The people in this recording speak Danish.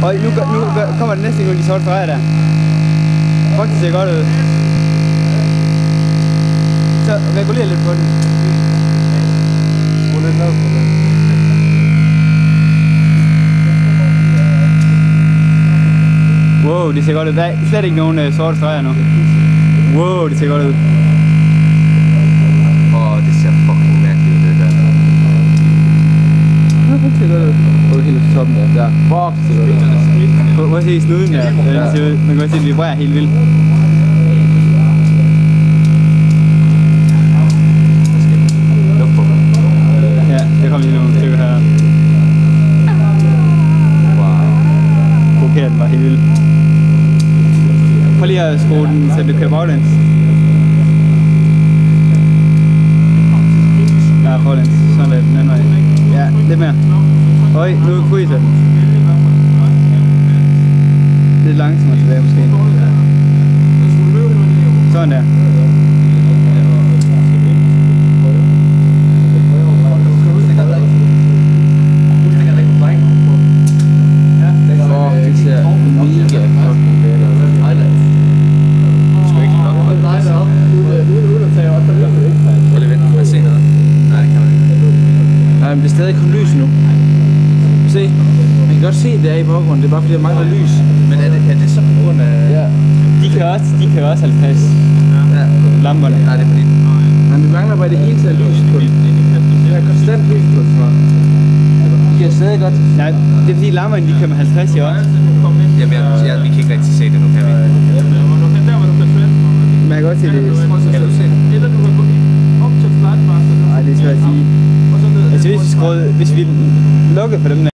Og nu kommer det næste gang, de sorte streger der. Fuck, det ser godt ud. Så reguler lidt på den. Skru lidt ned på den. Wow, det ser godt ud. Der er slet ikke nogen sorte streger nu. Wow, det ser godt ud. Det ser fucking mærkeligt ud, det der. Det ser godt ud. Prøv helt til toppen der. Der. Fuck, det ser godt ud. Prøv at se snuden der. Den ser ud. Man kan godt se, at det vibrerer helt vildt. Ja, det kommer lige nogle stykker her. Wow. Provokerer den bare helt vildt. Prøv lige at skrue den, så det kører baglæns. Ja, forlæns. Sådan der, den anden vej. Ja, lidt mere. Øj, nu fryser den. Lidt langsommere tilbage måske. Sådan der. Det ser mega fucking fedt ud. Prøv lige vente, kan man se noget? Nej, det kan man ikke. Nej, men det er stadig kun lys nu. Se, man kan godt se det er i baggrunden, det er bare fordi der mangler lys. Men er det så på grund af... Ja. De kan også 50. Ja. Lamperne. Nej, det er fordi... Men vi mangler bare det hele taget lys på den. Det er konstant lys på den. De kan stadig godt... Nej, det er fordi lamperne de kører med 50 i også. Jamen, vi kan ikke rigtig se det nu, kan vi? Man kan godt se det. Kan du se det? Nej, det er svært at sige. Altså hvis vi lukkede for dem